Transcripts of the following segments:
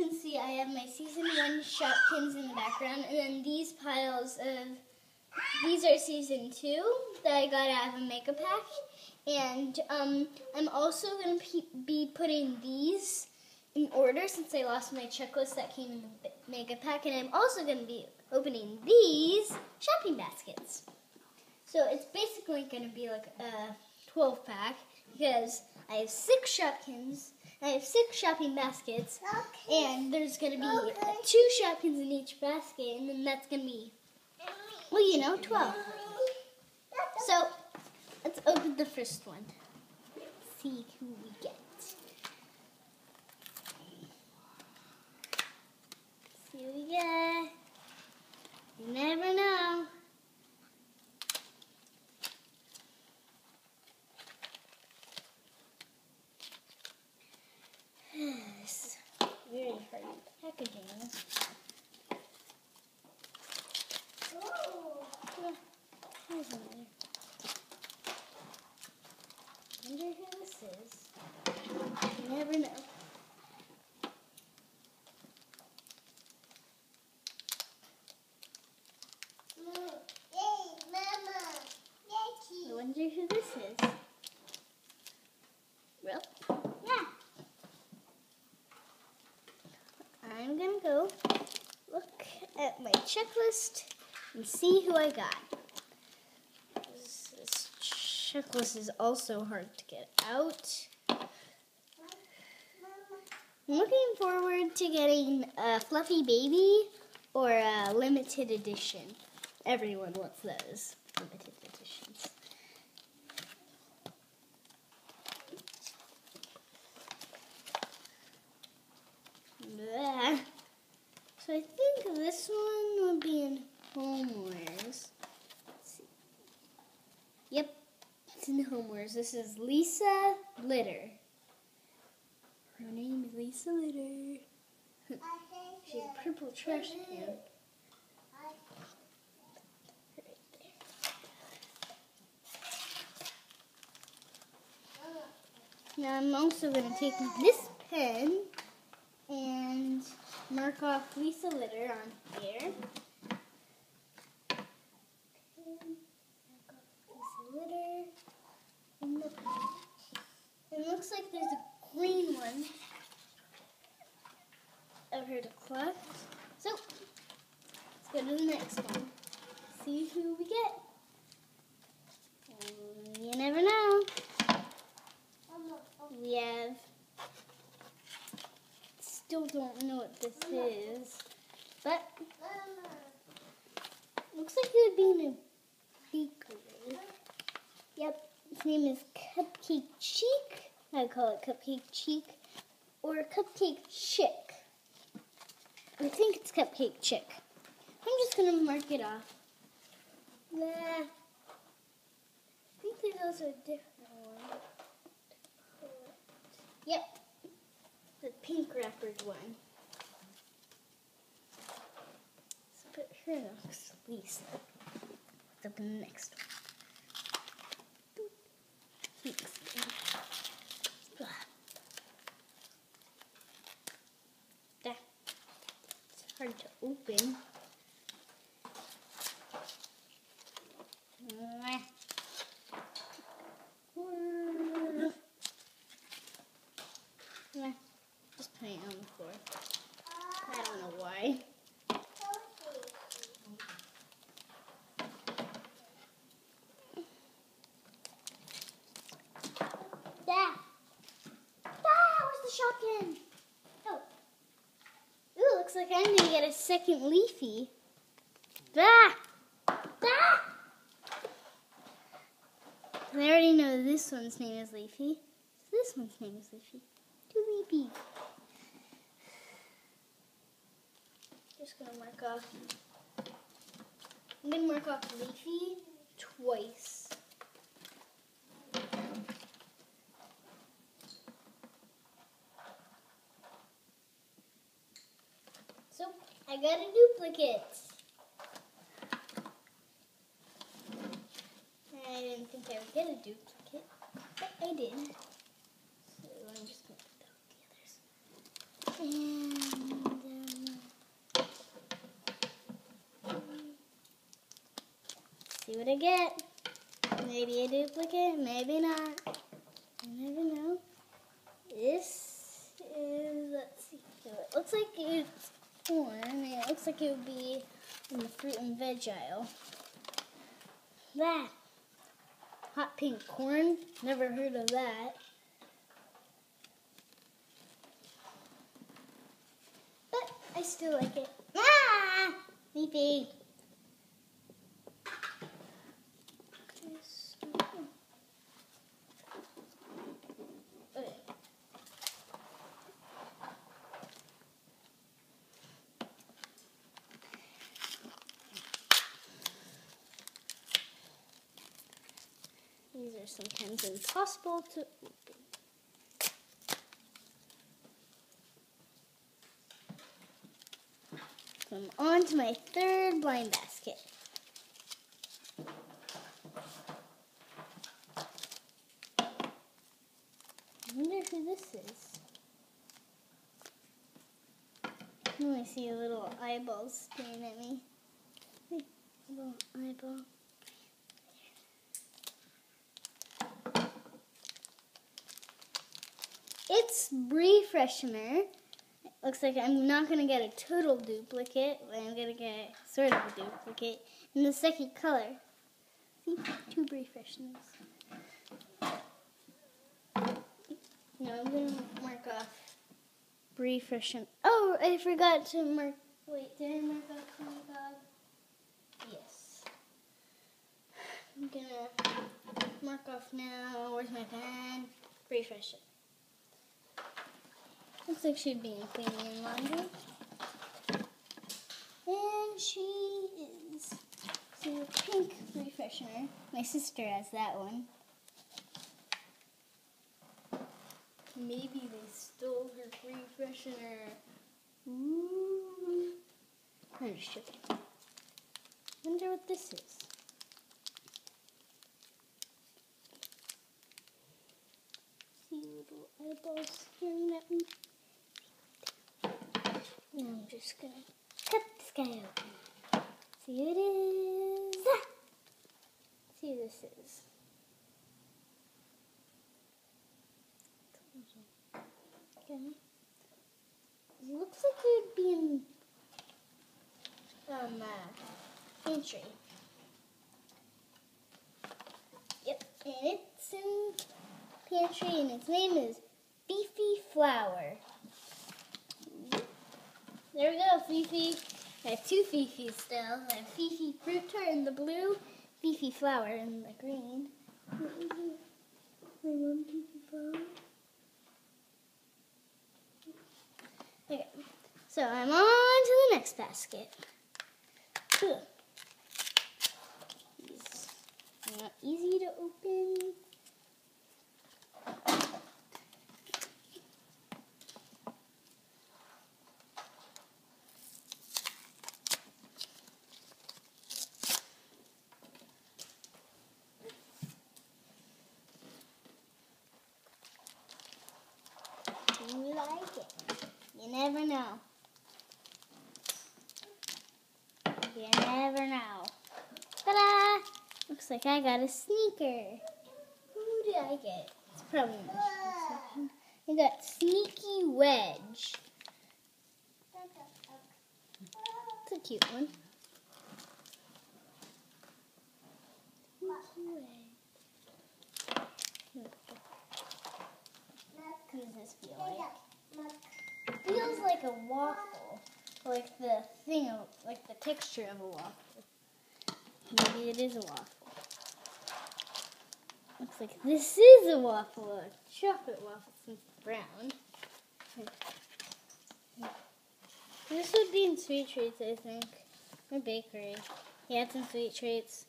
can see, I have my Season 1 Shopkins in the background, and then these piles of, these are Season 2 that I got out of a mega pack. And I'm also going to be putting these in order since I lost my checklist that came in the mega pack. And I'm also going to be opening these shopping baskets. So it's basically going to be like a 12 pack because I have 6 Shopkins, I have 6 shopping baskets, and there's going to be 2 Shopkins in each basket, and then that's going to be, well, you know, 12. So let's open the first one. See who we get. See who we get. You never know. This is very hard packaging. Here's another. I wonder who this is. You never know. I wonder who this is. Well, yeah. I'm gonna go look at my checklist and see who I got. This checklist is also hard to get out. I'm looking forward to getting a Fluffy Baby or a limited edition. Everyone wants those limited editions. Blah. So I think this one would be in Homewares. Let's see. Yep, it's in Homewares. This is Lisa Litter. Her name is Lisa Litter. She's a purple trash can. Right there. Now I'm also going to take this pen and mark off Lisa Litter on here. Mark off Lisa Litter. And look, it looks like there's a green one of her to collect. So, let's go to the next one. See who we get. You never know. We have, still don't know what this is, but looks like it would be in a bakery. Yep, his name is Cupcake Cheek. I call it Cupcake Cheek or Cupcake Chick. I think it's Cupcake Chick. I'm just going to mark it off. Nah. I think there's also a different one. Yep. The pink wrappered one. Let's put her next to Lisa. Let's open the next one. Thanks. There. It's hard to open. Just putting it on the floor. I don't know why. Where's the Shopkin? Oh. Ooh, looks like I'm going to get a second Leafy. I already know this one's name is Leafy. This one's name is Leafy. Two Leafy. Just gonna mark off. I'm gonna mark off Leafy twice. So I got a duplicate. I didn't think I would get a duplicate, but I did. So I'm just going to put that with the others. And what I get. Maybe a duplicate, maybe not. You never know. This is, let's see. So it looks like it's corn, and it looks like it would be in the fruit and veg aisle. That. Hot pink corn. Never heard of that. But I still like it. Ah! Leafy. Okay. These are sometimes impossible to open. So I'm on to my third blind basket. I wonder who this is. I can only see a little eyeball staring at me. Wait, a little eyeball. It's Brie Freshener. It looks like I'm not going to get a total duplicate, but I'm going to get sort of a duplicate in the second color. See? 2 Brie Fresheners. No, I'm going to mark off Brie Freshener. Oh, I forgot to mark. Wait, did I mark off my dog? Yes. I'm going to mark off now. Where's my pen? Brie Freshener. Looks like she'd be in cleaning and laundry. And she is a pink refreshener. My sister has that one. Maybe they stole her refreshener. Ooh. I'm just joking. Wonder what this is. See little eyeballs staring at me. Now I'm just going to cut this guy open. See who it is. Ah! See who this is. Okay. It looks like it would be in pantry. Yep, and it's in pantry, and its name is Fifi Flower. There we go, Fifi. I have 2 Fifis still. I have Fifi Fruit Tart in the blue, Fifi Flower in the green. My one Fifi Flower. Okay, so I'm on to the next basket. These are not easy to open. You like it. You never know. You never know. Ta-da! Looks like I got a sneaker. Who did I get? It's probably in the section. I got Sneaky Wedge. It's a cute one. Sneaky Wedge. What does this feel like? It feels like a waffle. Like the thing, like the texture of a waffle. Maybe it is a waffle. Looks like this is a waffle, a chocolate waffle since it's brown. This would be in Sweet Treats, I think. Or bakery. Yeah, it's in Sweet Treats.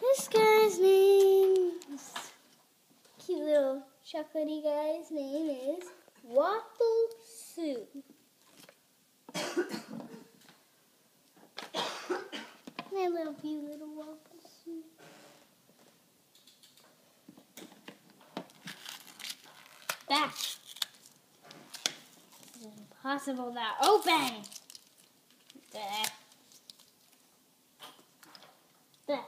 This guy's name, this cute little chocolatey guy's name is Waffle Soup. I love you, little Waffle Soup. Back. This is impossible now. Open! There. There.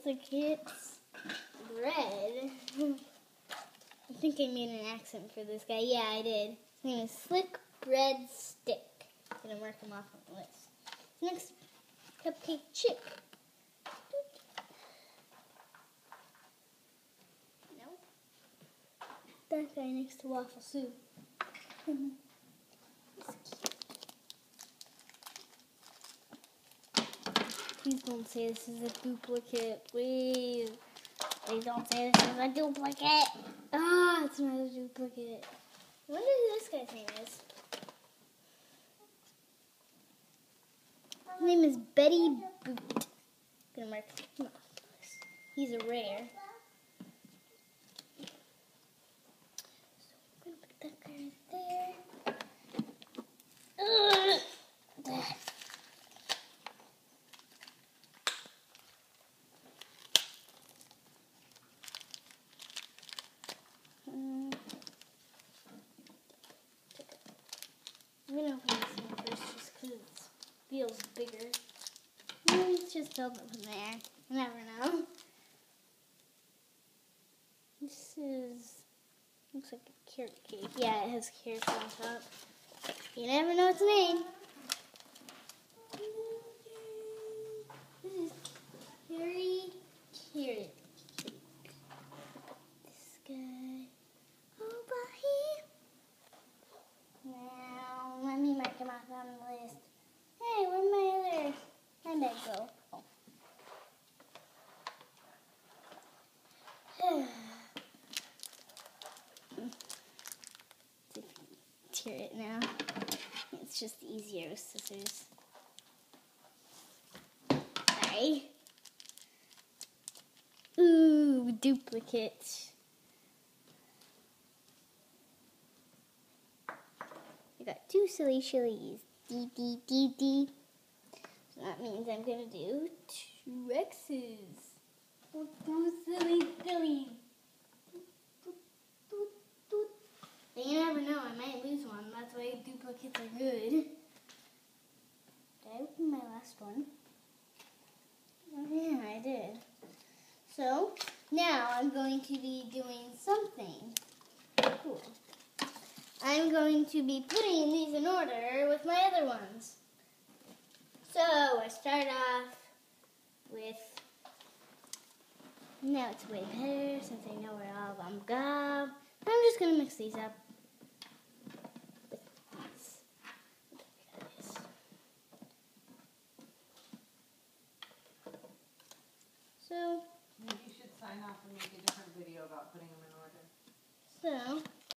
duplicates bread. I think I made an accent for this guy. Yeah, I did. His name is Slick Bread Stick. I'm gonna mark him off on the list. Next, Cupcake Chick. No. That guy next to Waffle Soup. Please don't say this is a duplicate. Please. Please don't say this is a duplicate. Ah, it's not a duplicate. I wonder who this guy's name is. His name is Betty Boot. I'm gonna mark him off the list. He's a rare. So I'm gonna put that guy right there. I'm gonna open this one first just because it feels bigger. Let's just build it from there. You never know. This looks like a carrot cake. Yeah, it has carrots on top. You never know its name. This is carrot cake. This guy over here. Now, let me mark him off on the list. Hey, where'd my other handbag go? Oh. Tear it now. It's just easier with scissors. Sorry. Ooh, duplicate. I got 2 silly shillies. D, D, D, D. So that means I'm going to do 2 X's. 2 silly sillies. But you never know, I might lose one. That's why duplicates are good. Did I open my last one? Oh yeah, I did. So, now I'm going to be doing something cool. I'm going to be putting these in order with my other ones. So, I start off with, now it's way better since I know where all of them go. I'm just going to mix these up with these. So, maybe you should sign off and make a different video about putting them in order. So,